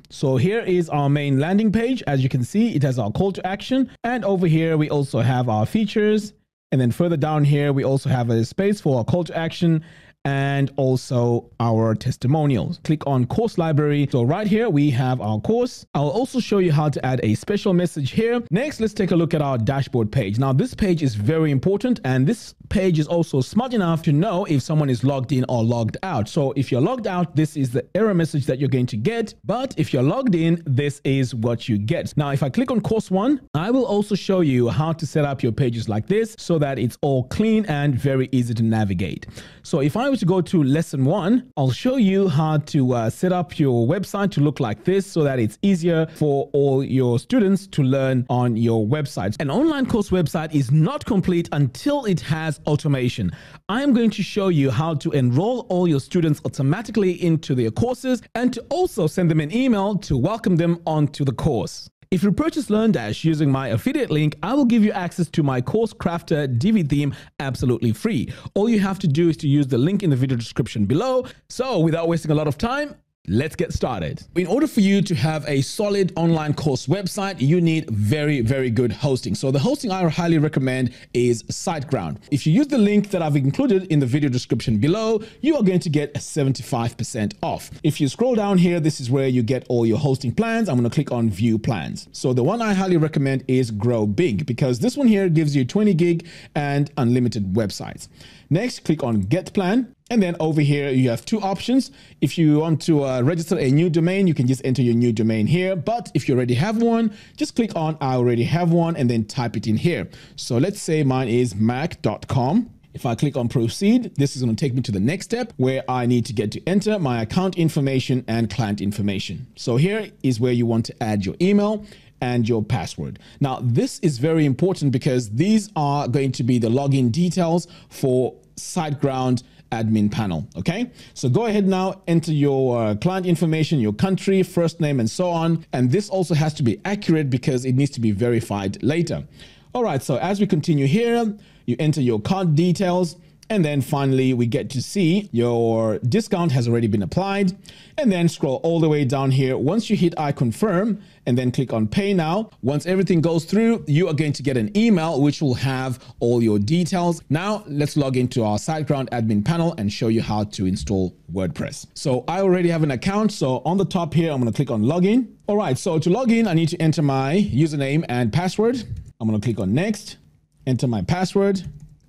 So here is our main landing page. As you can see, it has our call to action. And over here, we also have our features. And then further down here, we also have a space for our call to action and also our testimonials. Click on course library. So right here, we have our course. I'll also show you how to add a special message here. Next, let's take a look at our dashboard page. Now, this page is very important, and this page is also smart enough to know if someone is logged in or logged out. So if you're logged out, this is the error message that you're going to get. But if you're logged in, this is what you get. Now, if I click on course 1, I will also show you how to set up your pages like this so that it's all clean and very easy to navigate. So if I were to go to lesson 1, I'll show you how to set up your website to look like this so that it's easier for all your students to learn on your website. An online course website is not complete until it has automation. I'm going to show you how to enroll all your students automatically into their courses and to also send them an email to welcome them onto the course. If you purchase LearnDash using my affiliate link, I will give you access to my Course Crafter Divi theme absolutely free. All you have to do is to use the link in the video description below. So without wasting a lot of time, let's get started. In order for you to have a solid online course website, you need very, very good hosting. So the hosting I highly recommend is SiteGround. If you use the link that I've included in the video description below, you are going to get 75% off. If you scroll down here, this is where you get all your hosting plans. I'm going to click on View Plans. So the one I highly recommend is Grow Big, because this one here gives you 20 gig and unlimited websites. Next, click on Get Plan. And then over here, you have two options. If you want to register a new domain, you can just enter your new domain here. But if you already have one, just click on I already have one and then type it in here. So let's say mine is mac.com. If I click on proceed, this is going to take me to the next step where I need to get to enter my account information and client information. So here is where you want to add your email and your password. Now, this is very important because these are going to be the login details for SiteGround admin panel. Okay, so go ahead now, enter your client information, your country, first name, and so on. And this also has to be accurate because it needs to be verified later. All right, so as we continue here, you enter your card details. And then finally, we get to see your discount has already been applied. And then scroll all the way down here. Once you hit I confirm and then click on pay now, once everything goes through, you are going to get an email which will have all your details. Now let's log into our SiteGround admin panel and show you how to install WordPress. So I already have an account. So on the top here, I'm going to click on login. All right, so to log in, I need to enter my username and password. I'm going to click on next, enter my password.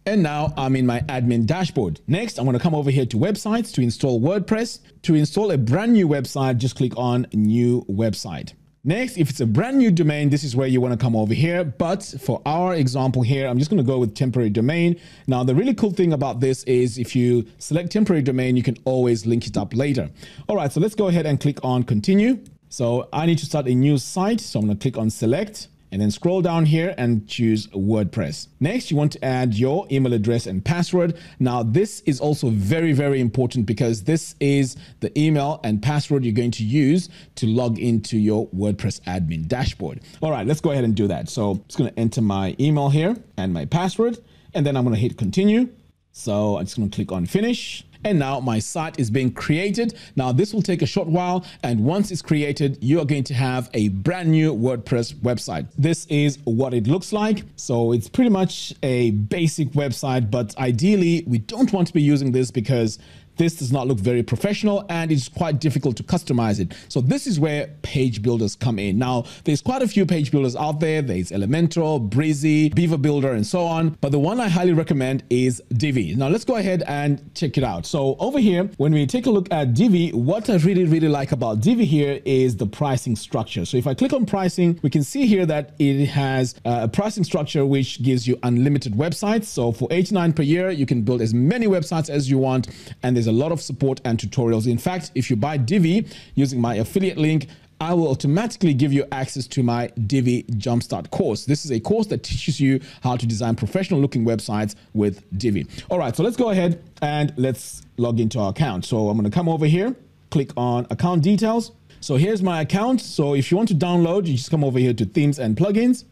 And now I'm in my admin dashboard. Next, I'm going to come over here to websites to install WordPress. To install a brand new website, just click on new website. Next, if it's a brand new domain, this is where you want to come over here. But for our example here, I'm just going to go with temporary domain. Now, the really cool thing about this is if you select temporary domain, you can always link it up later. All right, so let's go ahead and click on continue. So I need to start a new site. So I'm going to click on select. And then scroll down here and choose WordPress. Next, you want to add your email address and password. Now, this is also very, very important because this is the email and password you're going to use to log into your WordPress admin dashboard. All right, let's go ahead and do that. So I'm just going to enter my email here and my password, and then I'm going to hit continue. So I'm just going to click on finish. And now my site is being created. Now this will take a short while. And once it's created, you are going to have a brand new WordPress website. This is what it looks like. So it's pretty much a basic website, but ideally we don't want to be using this because this does not look very professional and it's quite difficult to customize it. So this is where page builders come in. Now, there's quite a few page builders out there. There's Elementor, Breezy, Beaver Builder, and so on. But the one I highly recommend is Divi. Now, let's go ahead and check it out. So over here, when we take a look at Divi, what I really, really like about Divi here is the pricing structure. So if I click on pricing, we can see here that it has a pricing structure which gives you unlimited websites. So for $89 per year, you can build as many websites as you want. And there's a lot of support and tutorials. In fact, if you buy Divi using my affiliate link, I will automatically give you access to my Divi Jumpstart course. This is a course that teaches you how to design professional looking websites with Divi. All right, so let's go ahead and let's log into our account. So I'm going to come over here, click on account details. So here's my account. So if you want to download, you just come over here to themes and plugins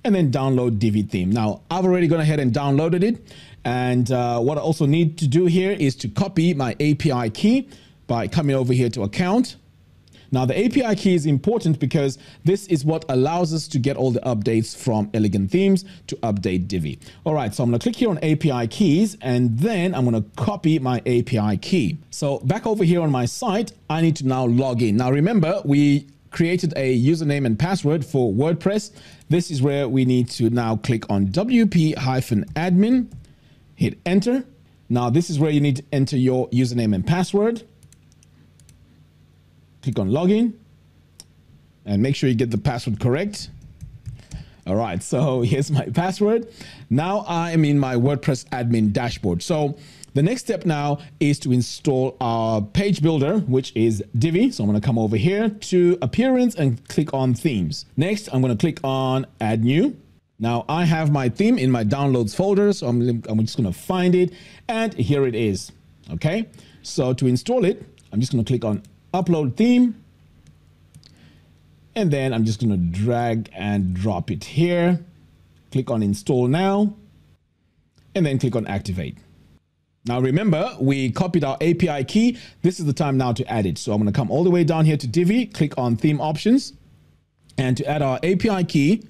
and then download Divi theme. Now, I've already gone ahead and downloaded it. And what I also need to do here is to copy my API key by coming over here to account. Now, the API key is important because this is what allows us to get all the updates from Elegant Themes to update Divi. All right, so I'm going to click here on API keys, and then I'm going to copy my API key. So back over here on my site, I need to now log in. Now, remember, we created a username and password for WordPress. This is where we need to now click on wp-admin, hit enter. Now, this is where you need to enter your username and password. Click on login and make sure you get the password correct. All right, so here's my password. Now I am in my WordPress admin dashboard. So the next step now is to install our page builder, which is Divi. So I'm going to come over here to appearance and click on themes. Next, I'm going to click on add new. Now I have my theme in my downloads folder, so I'm just going to find it, and here it is. Okay, so to install it, I'm just going to click on upload theme, and then I'm just going to drag and drop it here. Click on install now, and then click on activate. Now remember, we copied our API key. This is the time now to add it. So I'm going to come all the way down here to Divi, click on theme options, and to add our API key,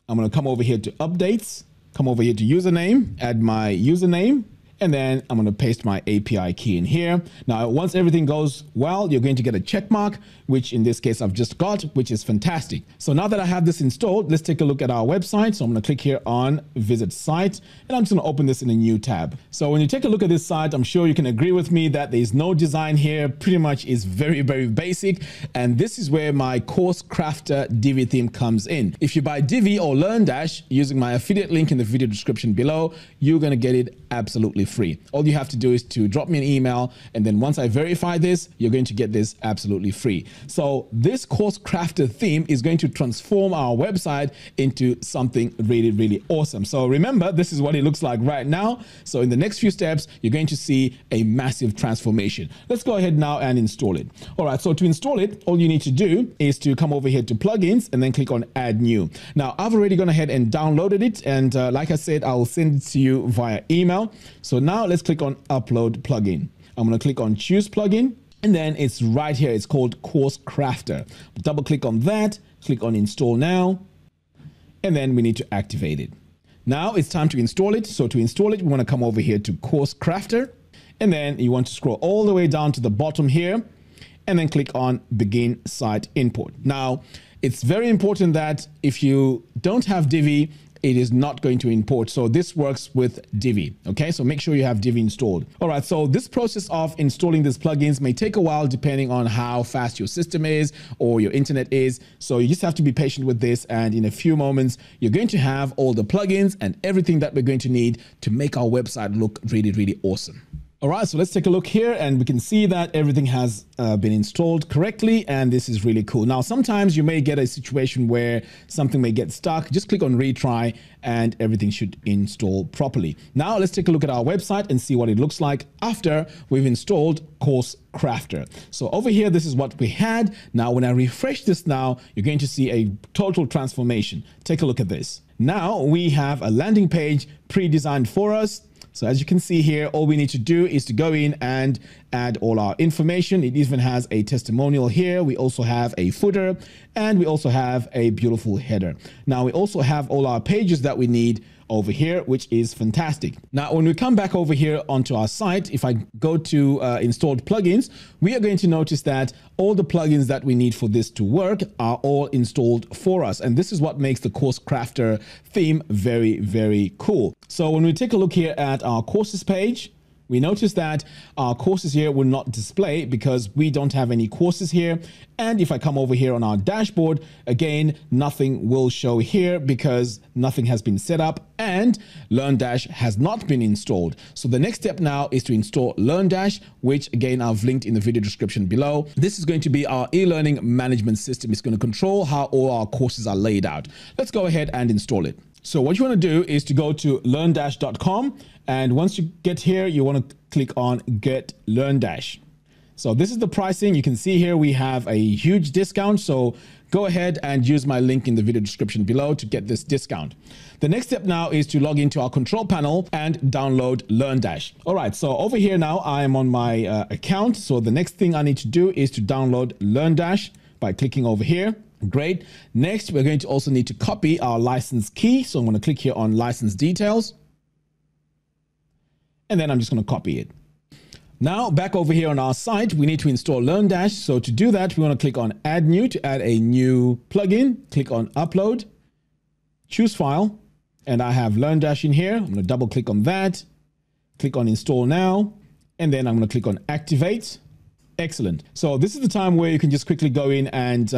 I'm going to come over here to updates, come over here to username, add my username, and then I'm going to paste my API key in here. Now, once everything goes well, you're going to get a check mark, which in this case I've just got, which is fantastic. So now that I have this installed, let's take a look at our website. So I'm going to click here on visit site, and I'm just going to open this in a new tab. So when you take a look at this site, I'm sure you can agree with me that there's no design here. Pretty much is very, very basic. And this is where my Course Crafter Divi theme comes in. If you buy Divi or LearnDash using my affiliate link in the video description below, you're going to get it absolutely free. All you have to do is to drop me an email, and then once I verify this, you're going to get this absolutely free. So this Course Crafter theme is going to transform our website into something really, really awesome. So remember, this is what it looks like right now. So in the next few steps, you're going to see a massive transformation. Let's go ahead now and install it. All right, so to install it, all you need to do is to come over here to plugins and then click on add new. Now, I've already gone ahead and downloaded it, and like I said, I'll send it to you via email. So now let's click on upload plugin. I'm going to click on choose plugin, and then it's right here. It's called Course Crafter. Double click on that, click on install now, and then we need to activate it. Now it's time to install it. So to install it, we want to come over here to Course Crafter, and then you want to scroll all the way down to the bottom here, and then click on begin site import. Now, it's very important that if you don't have Divi, it is not going to import. So this works with Divi. Okay, so make sure you have Divi installed. All right, so this process of installing these plugins may take a while depending on how fast your system is or your internet is. So you just have to be patient with this, and in a few moments, you're going to have all the plugins and everything that we're going to need to make our website look really, really awesome. All right, so let's take a look here, and we can see that everything has been installed correctly, and this is really cool. Now, sometimes you may get a situation where something may get stuck. Just click on retry, and everything should install properly. Now, let's take a look at our website and see what it looks like after we've installed Course Crafter. So over here, this is what we had. Now, when I refresh this now, you're going to see a total transformation. Take a look at this. Now, we have a landing page pre-designed for us. So as you can see here, all we need to do is to go in and add all our information. It even has a testimonial here. We also have a footer, and we also have a beautiful header. Now we also have all our pages that we need over here, which is fantastic. Now, when we come back over here onto our site, if I go to installed plugins, we are going to notice that all the plugins that we need for this to work are all installed for us. And this is what makes the Course Crafter theme very, very cool. So when we take a look here at our courses page, we notice that our courses here will not display because we don't have any courses here. And if I come over here on our dashboard, again, nothing will show here because nothing has been set up and LearnDash has not been installed. So the next step now is to install LearnDash, which again, I've linked in the video description below. This is going to be our e-learning management system. It's going to control how all our courses are laid out. Let's go ahead and install it. So what you want to do is to go to learndash.com, and once you get here, you want to click on Get LearnDash. So this is the pricing. You can see here we have a huge discount. So go ahead and use my link in the video description below to get this discount. The next step now is to log into our control panel and download LearnDash. All right, so over here now I am on my account. So the next thing I need to do is to download LearnDash by clicking over here. Great. Next, we're going to also need to copy our license key. So I'm going to click here on license details. And then I'm just going to copy it. Now, back over here on our site, we need to install LearnDash. So to do that, we want to click on Add New to add a new plugin. Click on Upload, choose File, and I have LearnDash in here. I'm going to double click on that, click on Install Now, and then I'm going to click on Activate. Excellent. So this is the time where you can just quickly go in and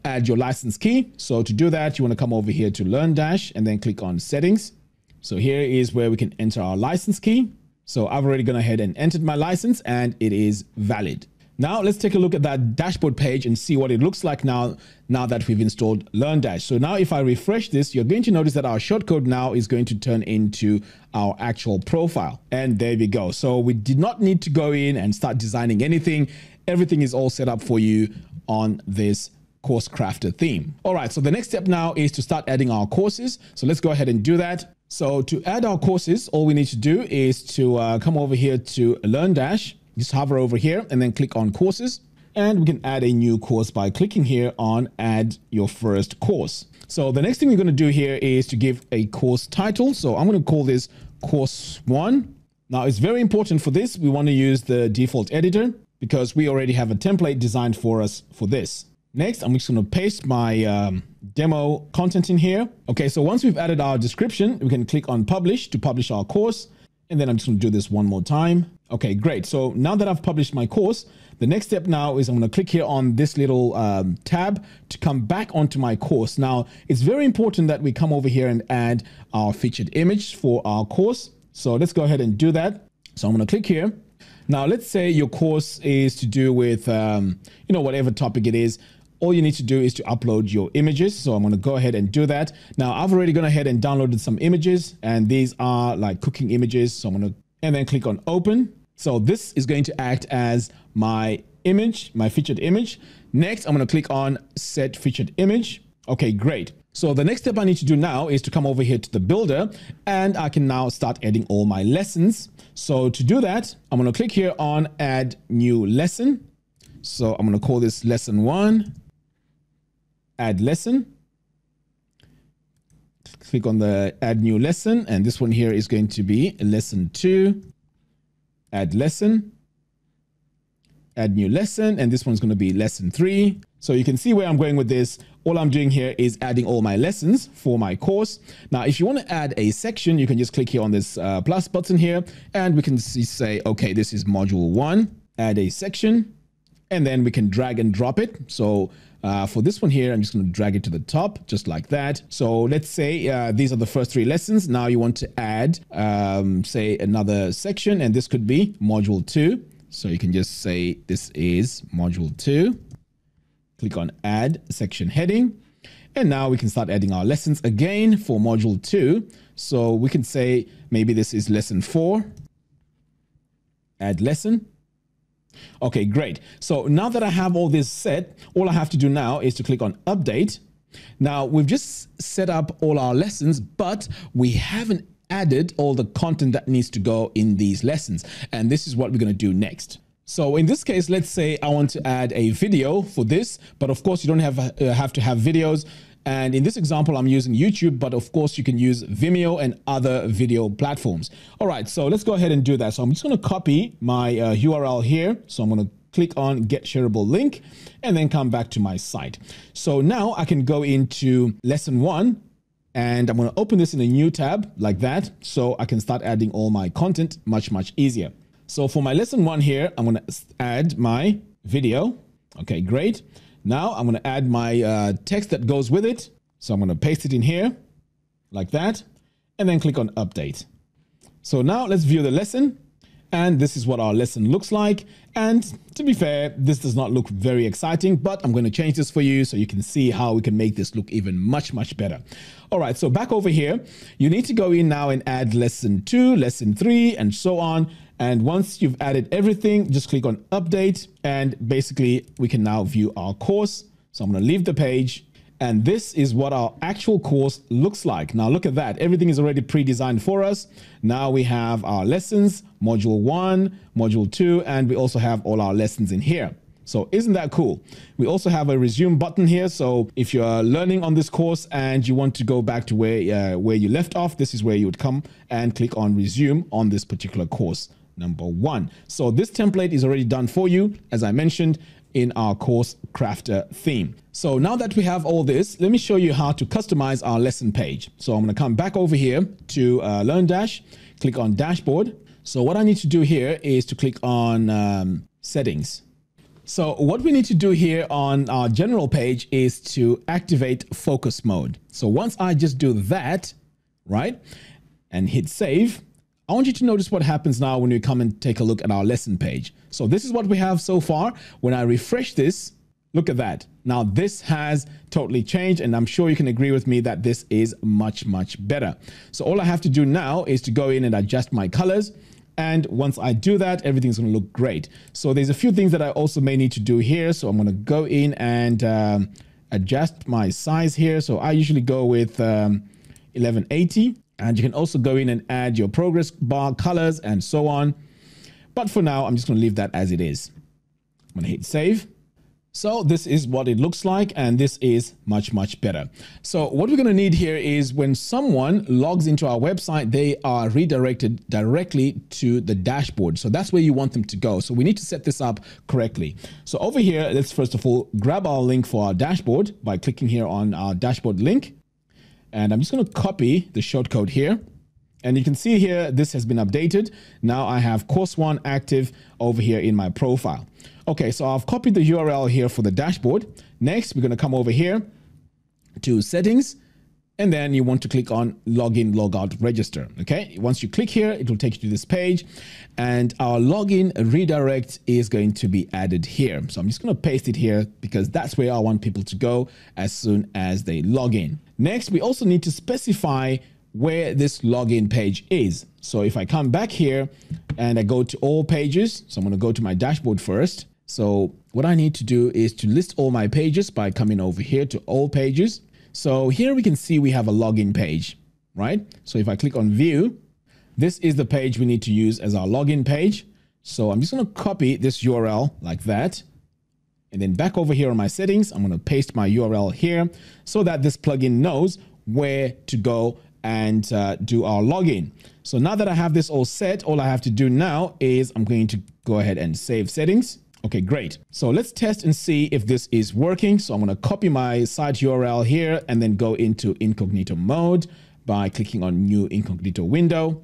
add your license key. So to do that, you want to come over here to LearnDash and then click on Settings. So here is where we can enter our license key. So I've already gone ahead and entered my license and it is valid. Now let's take a look at that dashboard page and see what it looks like now that we've installed LearnDash. So now if I refresh this, you're going to notice that our shortcode now is going to turn into our actual profile. And there we go. So we did not need to go in and start designing anything. Everything is all set up for you on this Course Crafter theme. All right, so the next step now is to start adding our courses. So let's go ahead and do that. So to add our courses, all we need to do is to come over here to LearnDash, just hover over here and then click on courses. And we can add a new course by clicking here on add your first course. So the next thing we're going to do here is to give a course title. So I'm going to call this course 1. Now it's very important for this. We want to use the default editor because we already have a template designed for us for this. Next, I'm just going to paste my demo content in here. Okay, so once we've added our description, we can click on publish to publish our course. And then I'm just going to do this one more time. Okay, great. So now that I've published my course, the next step now is I'm going to click here on this little tab to come back onto my course. Now, it's very important that we come over here and add our featured image for our course. So let's go ahead and do that. So I'm going to click here. Now, let's say your course is to do with, whatever topic it is. All you need to do is to upload your images. So I'm going to go ahead and do that. Now, I've already gone ahead and downloaded some images, and these are like cooking images. So I'm going to, and then click on open. So this is going to act as my image, my featured image. Next, I'm going to click on set featured image. Okay, great. So the next step I need to do now is to come over here to the builder, and I can now start adding all my lessons. So to do that, I'm going to click here on add new lesson. So I'm going to call this lesson 1. Add lesson. Click on the add new lesson, and this one here is going to be lesson 2. Add lesson. Add new lesson, and this one's going to be lesson 3. So you can see where I'm going with this. All I'm doing here is adding all my lessons for my course. Now, if you want to add a section, you can just click here on this plus button here, and we can say, okay, this is module 1. Add a section, and then we can drag and drop it. So for this one here, I'm just going to drag it to the top, just like that. So let's say these are the first 3 lessons. Now you want to add, say, another section, and this could be module 2. So you can just say this is module 2. Click on add section heading. And now we can start adding our lessons again for module 2. So we can say maybe this is lesson 4. Add lesson. Okay, great. So now that I have all this set, all I have to do now is to click on update. Now we've just set up all our lessons, but we haven't added all the content that needs to go in these lessons. And this is what we're going to do next. So in this case, let's say I want to add a video for this, but of course you don't have to have videos. And in this example, I'm using YouTube, but of course you can use Vimeo and other video platforms. All right, so let's go ahead and do that. So I'm just going to copy my URL here. So I'm going to click on get shareable link and then come back to my site. So now I can go into lesson 1 and I'm going to open this in a new tab like that. So I can start adding all my content much easier. So for my lesson 1 here, I'm going to add my video. Okay, great. Now I'm going to add my text that goes with it. So I'm going to paste it in here like that, and then click on update. So now let's view the lesson. And this is what our lesson looks like. And to be fair, this does not look very exciting, but I'm going to change this for you so you can see how we can make this look even much better. All right, so back over here, you need to go in now and add lesson 2, lesson 3, and so on. And once you've added everything, just click on update, and basically we can now view our course. So I'm going to leave the page. And this is what our actual course looks like. Now look at that. Everything is already pre-designed for us. Now we have our lessons, module 1, module 2, and we also have all our lessons in here. So isn't that cool? We also have a resume button here. So if you're learning on this course and you want to go back to where you left off, this is where you would come and click on resume on this particular course, number 1. So this template is already done for you, as I mentioned, in our course crafter theme. So now that we have all this, let me show you how to customize our lesson page. So I'm going to come back over here to LearnDash, click on dashboard. So what I need to do here is to click on settings. So what we need to do here on our general page is to activate focus mode. So once I just do that, right, and hit save, I want you to notice what happens now when we come and take a look at our lesson page. So this is what we have so far. When I refresh this, look at that. Now this has totally changed, and I'm sure you can agree with me that this is much better. So all I have to do now is to go in and adjust my colors. And once I do that, everything's going to look great. So there's a few things that I also may need to do here. So I'm going to go in and adjust my size here. So I usually go with 1180. And you can also go in and add your progress bar colors and so on. But for now, I'm just going to leave that as it is. I'm going to hit save. So this is what it looks like, and this is much better. So what we're going to need here is when someone logs into our website, they are redirected directly to the dashboard. So that's where you want them to go. So we need to set this up correctly. So over here, let's first of all grab our link for our dashboard by clicking here on our dashboard link. And I'm just going to copy the shortcode here. And you can see here, this has been updated. Now I have course 1 active over here in my profile. Okay, so I've copied the URL here for the dashboard. Next, we're going to come over here to settings. And then you want to click on login, logout, register. Okay, once you click here, it will take you to this page. And our login redirect is going to be added here. So I'm just going to paste it here because that's where I want people to go as soon as they log in. Next, we also need to specify where this login page is. So if I come back here and I go to all pages, so I'm going to go to my dashboard first. So what I need to do is to list all my pages by coming over here to all pages. So here we can see we have a login page, right? So if I click on view, this is the page we need to use as our login page. So I'm just going to copy this URL like that. And then back over here on my settings, I'm going to paste my URL here so that this plugin knows where to go and do our login. So now that I have this all set, all I have to do now is I'm going to go ahead and save settings. Okay, great. So let's test and see if this is working. So I'm going to copy my site URL here and then go into incognito mode by clicking on new incognito window.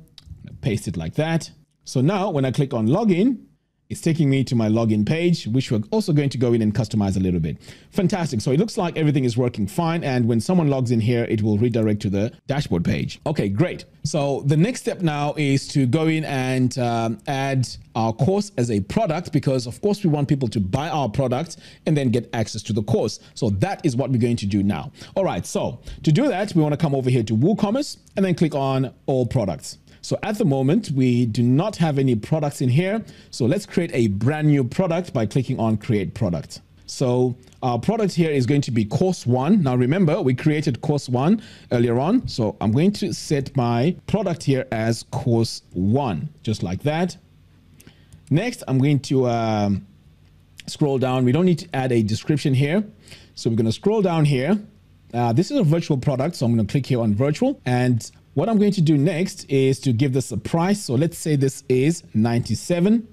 Paste it like that. So now when I click on login, it's taking me to my login page, which we're also going to go in and customize a little bit. Fantastic. So it looks like everything is working fine. And when someone logs in here, it will redirect to the dashboard page. Okay, great. So the next step now is to go in and add our course as a product, because of course we want people to buy our product and then get access to the course. So that is what we're going to do now. All right. So to do that, we want to come over here to WooCommerce and then click on all products. So at the moment, we do not have any products in here. So let's create a brand new product by clicking on create product. So our product here is going to be course 1. Now remember, we created course 1 earlier on. So I'm going to set my product here as course 1, just like that. Next, I'm going to scroll down. We don't need to add a description here. So we're going to scroll down here. This is a virtual product. So I'm going to click here on virtual, and what I'm going to do next is to give this a price. So let's say this is 97.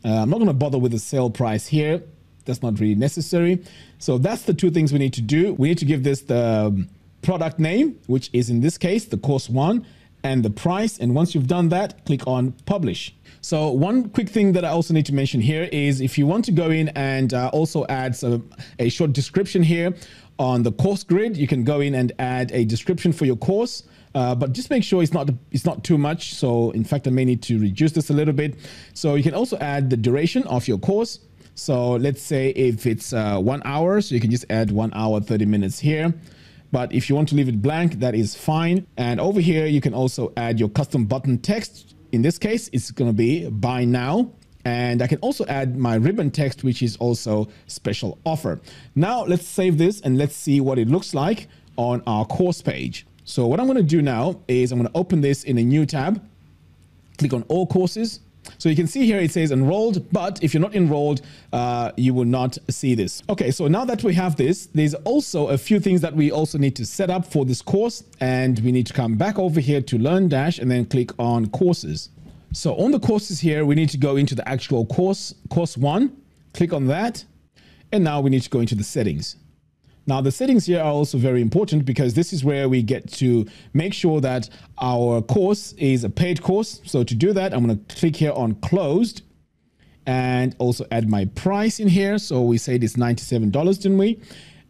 I'm not going to bother with the sale price here. That's not really necessary. So that's the two things we need to do. We need to give this the product name, which is in this case, the course 1. and the price. And once you've done that, click on publish. So one quick thing that I also need to mention here is if you want to go in and also add a short description here on the course grid, you can go in and add a description for your course. But just make sure it's not too much. So in fact, I may need to reduce this a little bit. So you can also add the duration of your course. So let's say if it's 1 hour, so you can just add 1 hour, 30 minutes here. But if you want to leave it blank, that is fine. And over here, you can also add your custom button text. In this case, it's going to be buy now. And I can also add my ribbon text, which is also special offer. Now let's save this and let's see what it looks like on our course page. So what I'm going to do now is I'm going to open this in a new tab, click on all courses. So you can see here it says enrolled, but if you're not enrolled, you will not see this. Okay, so now that we have this, there's also a few things that we also need to set up for this course, and we need to come back over here to LearnDash and then click on courses. So on the courses here, we need to go into the actual course 1, click on that, and now we need to go into the settings. Now, the settings here are also very important because this is where we get to make sure that our course is a paid course. So to do that, I'm going to click here on closed and also add my price in here. So we say it's $97, didn't we?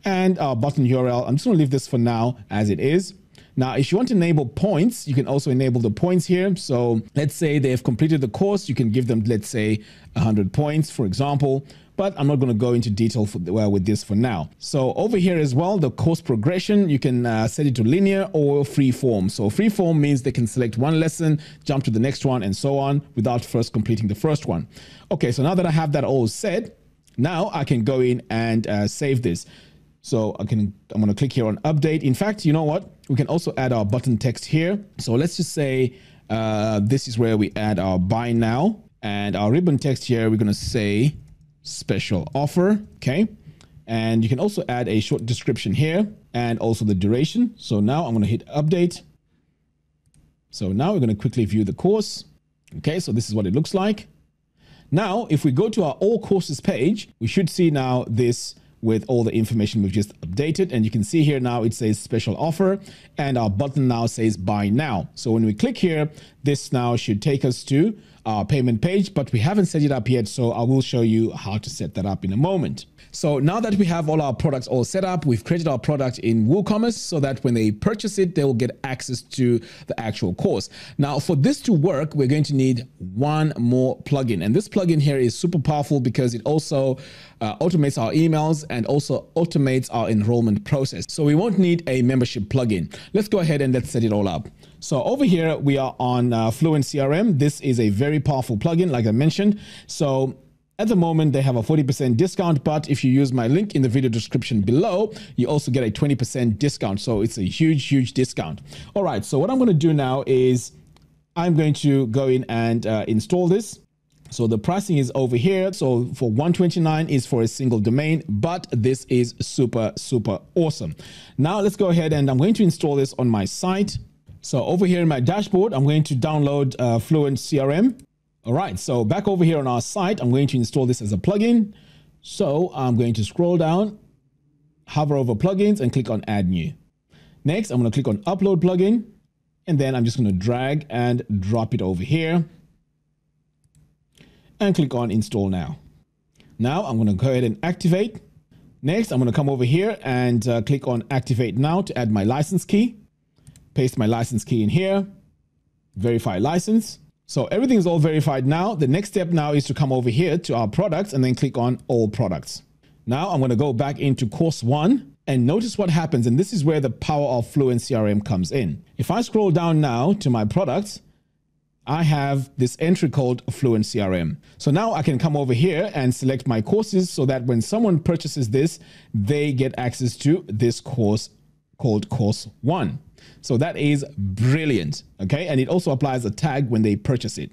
And our button URL, I'm just going to leave this for now as it is. Now, if you want to enable points, you can also enable the points here. So let's say they've completed the course. You can give them, let's say, 100 points, for example. But I'm not going to go into detail with this for now. So over here as well, the course progression, you can set it to linear or free form. So free form means they can select one lesson, jump to the next one, and so on without first completing the first one. Okay, so now that I have that all set, now I can go in and save this. So I'm going to click here on update. In fact, you know what? We can also add our button text here. So let's just say this is where we add our buy now, and our ribbon text here, we're going to say special offer. Okay. And you can also add a short description here and also the duration. So now I'm going to hit update. So now we're going to quickly view the course. Okay. So this is what it looks like. Now, if we go to our all courses page, we should see now this with all the information we've just updated. And you can see here now it says special offer and our button now says buy now. So when we click here, this now should take us to our payment page, but we haven't set it up yet. So I will show you how to set that up in a moment. So now that we have all our products all set up, we've created our product in WooCommerce so that when they purchase it, they will get access to the actual course. Now, for this to work, we're going to need one more plugin. And this plugin here is super powerful because it also automates our emails and also automates our enrollment process. So we won't need a membership plugin. Let's go ahead and let's set it all up. So over here, we are on Fluent CRM. This is a very powerful plugin, like I mentioned. So at the moment, they have a 40% discount, but if you use my link in the video description below, you also get a 20% discount. So it's a huge, huge discount. All right, so what I'm going to do now is I'm going to go in and install this. So the pricing is over here. So for $129 is for a single domain, but this is super, super awesome. Now let's go ahead and I'm going to install this on my site. So over here in my dashboard, I'm going to download Fluent CRM. All right, so back over here on our site, I'm going to install this as a plugin. So I'm going to scroll down, hover over plugins and click on add new. Next, I'm going to click on upload plugin. And then I'm just going to drag and drop it over here and click on install now. Now I'm going to go ahead and activate. Next, I'm going to come over here and click on activate now to add my license key. Paste my license key in here, verify license. So everything is all verified now. The next step now is to come over here to our products and then click on all products. Now I'm going to go back into course 1 and notice what happens. And this is where the power of Fluent CRM comes in. If I scroll down now to my products, I have this entry called Fluent CRM. So now I can come over here and select my courses so that when someone purchases this, they get access to this course called course 1. So that is brilliant. Okay. And it also applies a tag when they purchase it.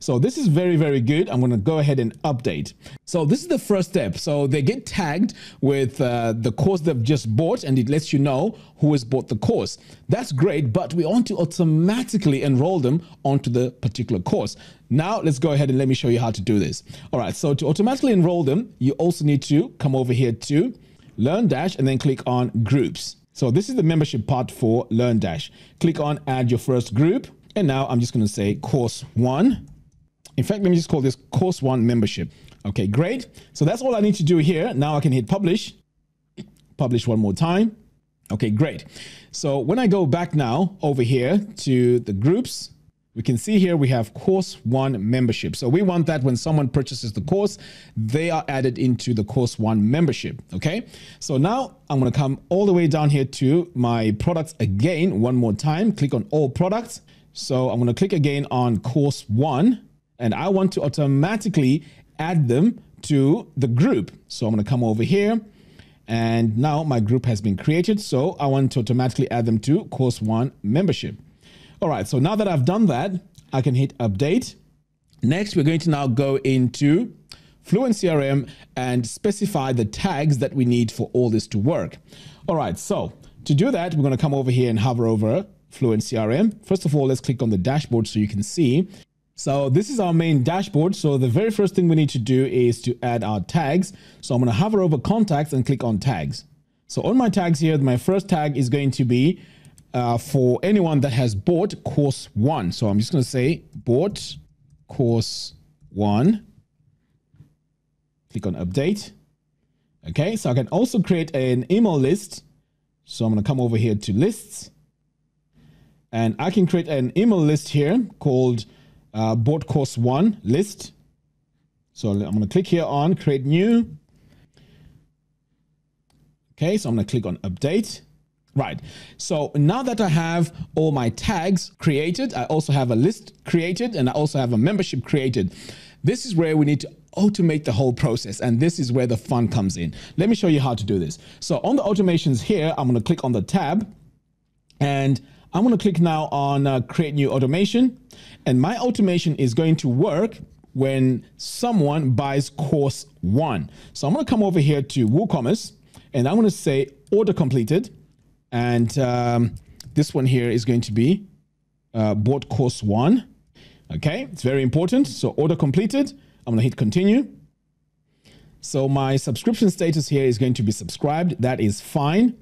So this is very, very good. I'm going to go ahead and update. So this is the first step. So they get tagged with the course they've just bought and it lets you know who has bought the course. That's great, but we want to automatically enroll them onto the particular course. Now let's go ahead and let me show you how to do this. All right. So to automatically enroll them, you also need to come over here to LearnDash and then click on groups. So this is the membership part for LearnDash. Click on add your first group. And now I'm just going to say course 1. In fact, let me just call this course 1 membership. Okay, great. So that's all I need to do here. Now I can hit publish. Publish one more time. Okay, great. So when I go back now over here to the groups, we can see here we have course 1 membership. So we want that when someone purchases the course, they are added into the course 1 membership. Okay. So now I'm going to come all the way down here to my products again, one more time, click on all products. So I'm going to click again on course 1 and I want to automatically add them to the group. So I'm going to come over here and now my group has been created. So I want to automatically add them to course 1 membership. All right, so now that I've done that, I can hit update. Next, we're going to now go into Fluent CRM and specify the tags that we need for all this to work. All right, so to do that, we're going to come over here and hover over Fluent CRM. First of all, let's click on the dashboard so you can see. So this is our main dashboard. So the very first thing we need to do is to add our tags. So I'm going to hover over contacts and click on tags. So on my tags here, my first tag is going to be for anyone that has bought course 1. So I'm just going to say bought course 1. Click on update. Okay, so I can also create an email list. So I'm going to come over here to lists. And I can create an email list here called bought course 1 list. So I'm going to click here on create new. Okay, so I'm going to click on update. Right. So now that I have all my tags created, I also have a list created and I also have a membership created. This is where we need to automate the whole process. And this is where the fun comes in. Let me show you how to do this. So on the automations here, I'm going to click on the tab and I'm going to click now on create new automation. And my automation is going to work when someone buys course 1. So I'm going to come over here to WooCommerce and I'm going to say order completed. And this one here is going to be bought course 1. Okay, it's very important. So order completed. I'm going to hit continue. So my subscription status here is going to be subscribed. That is fine.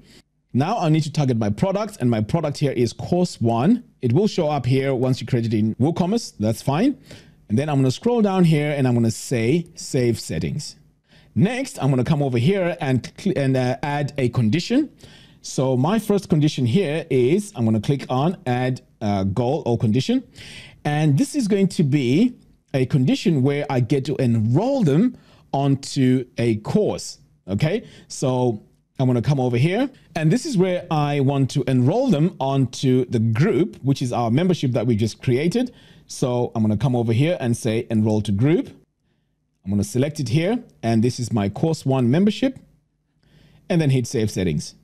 Now I need to target my product and my product here is course 1. It will show up here once you create it in WooCommerce. That's fine. And then I'm going to scroll down here and I'm going to say save settings. Next, I'm going to come over here and add a condition. So my first condition here is I'm going to click on add goal or condition. And this is going to be a condition where I get to enroll them onto a course. Okay, so I'm going to come over here and this is where I want to enroll them onto the group, which is our membership that we just created. So I'm going to come over here and say enroll to group. I'm going to select it here and this is my course 1 membership and then hit save settings.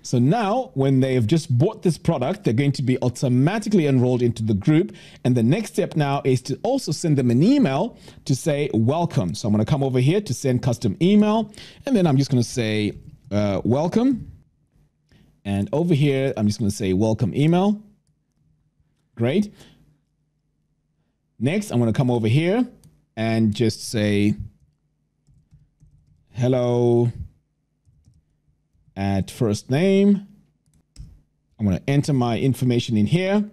So now when they've just bought this product, they're going to be automatically enrolled into the group. And the next step now is to also send them an email to say welcome. So I'm going to come over here to send custom email. And then I'm just going to say welcome. And over here, I'm just going to say welcome email. Great. Next, I'm going to come over here and just say hello at first name. I'm going to enter my information in here.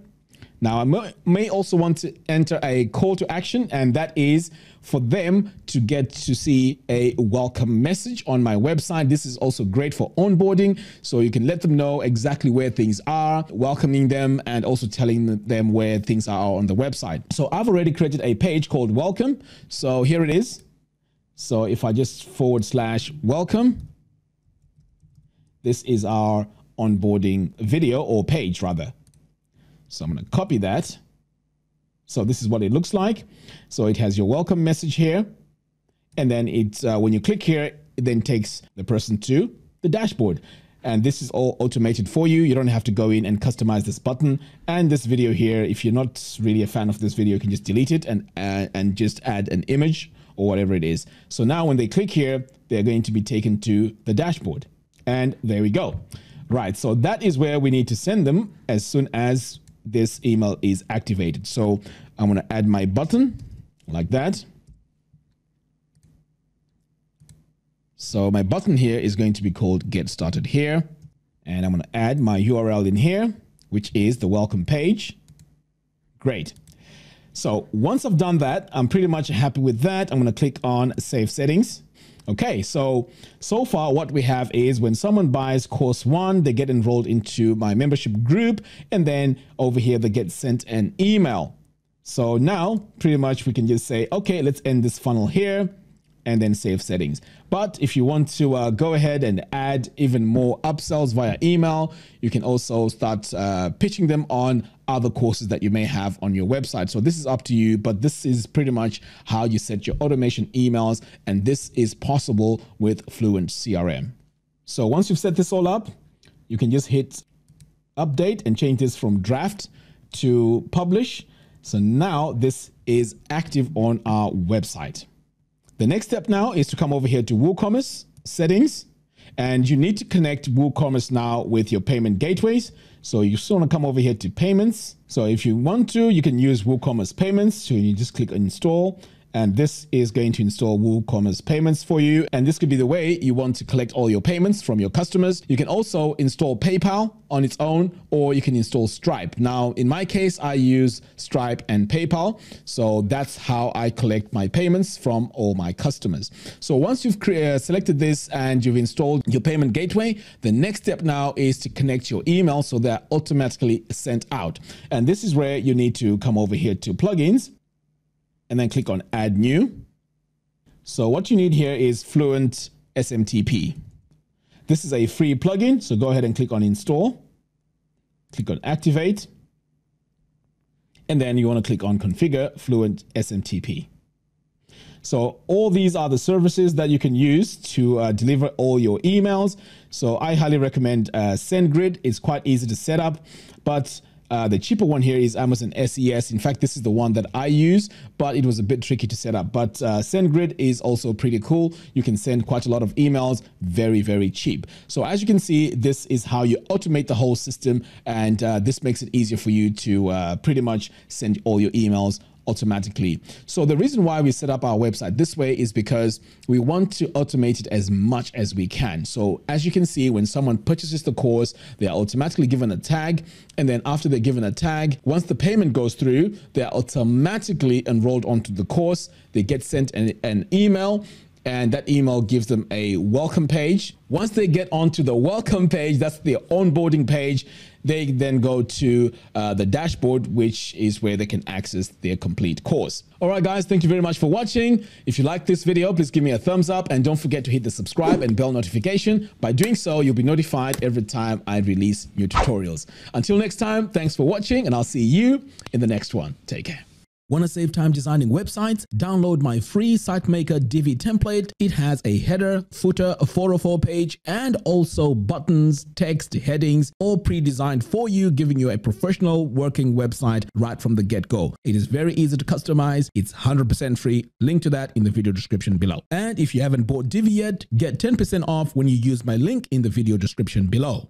Now, I may also want to enter a call to action, and that is for them to get to see a welcome message on my website. This is also great for onboarding, so you can let them know exactly where things are, welcoming them, and also telling them where things are on the website. So I've already created a page called welcome. So here it is. So if I just / welcome, this is our onboarding video or page rather. So I'm going to copy that. So this is what it looks like. So it has your welcome message here. And then it's when you click here, it then takes the person to the dashboard. And this is all automated for you. You don't have to go in and customize this button. And this video here, if you're not really a fan of this video, you can just delete it and just add an image or whatever it is. So now when they click here, they're going to be taken to the dashboard. And there we go. Right. So that is where we need to send them as soon as this email is activated. So I'm going to add my button like that. So my button here is going to be called Get Started Here. And I'm going to add my URL in here, which is the welcome page. Great. So once I've done that, I'm pretty much happy with that. I'm going to click on Save Settings. Okay, so far what we have is when someone buys course 1, they get enrolled into my membership group, and then over here they get sent an email. So now pretty much we can just say, okay, let's end this funnel here and then save settings. But if you want to go ahead and add even more upsells via email, you can also start pitching them on other courses that you may have on your website. So this is up to you, but this is pretty much how you set your automation emails, and this is possible with Fluent CRM. So once you've set this all up, you can just hit update and change this from draft to publish. So now this is active on our website. The next step now is to come over here to WooCommerce settings, and you need to connect WooCommerce now with your payment gateways. So you just want to come over here to payments. So if you want to, you can use WooCommerce payments. So you just click install, and this is going to install WooCommerce payments for you. And this could be the way you want to collect all your payments from your customers. You can also install PayPal on its own, or you can install Stripe. Now, in my case, I use Stripe and PayPal. So that's how I collect my payments from all my customers. So once you've selected this and you've installed your payment gateway, the next step now is to connect your email so they're automatically sent out. And this is where you need to come over here to plugins and then click on add new. So what you need here is Fluent SMTP. This is a free plugin, so go ahead and click on install, click on activate, and then you want to click on configure Fluent SMTP. So all these are the services that you can use to deliver all your emails. So I highly recommend SendGrid. It's quite easy to set up, but the cheaper one here is Amazon SES. In fact, this is the one that I use, but it was a bit tricky to set up. But SendGrid is also pretty cool. You can send quite a lot of emails very, very cheap. So as you can see, this is how you automate the whole system. And this makes it easier for you to pretty much send all your emails automatically. So the reason why we set up our website this way is because we want to automate it as much as we can. So as you can see, when someone purchases the course, they are automatically given a tag. And then after they're given a tag, once the payment goes through, they're automatically enrolled onto the course. They get sent an email, and that email gives them a welcome page. Once they get onto the welcome page, that's the onboarding page, they then go to the dashboard, which is where they can access their complete course. All right, guys, thank you very much for watching. If you like this video, please give me a thumbs up, and don't forget to hit the subscribe and bell notification. By doing so, you'll be notified every time I release new tutorials. Until next time, thanks for watching, and I'll see you in the next one. Take care. Want to save time designing websites? Download my free SiteMaker Divi template. It has a header, footer, a 404 page, and also buttons, text, headings, all pre-designed for you, giving you a professional working website right from the get-go. It is very easy to customize. It's 100% free. Link to that in the video description below. And if you haven't bought Divi yet, get 10% off when you use my link in the video description below.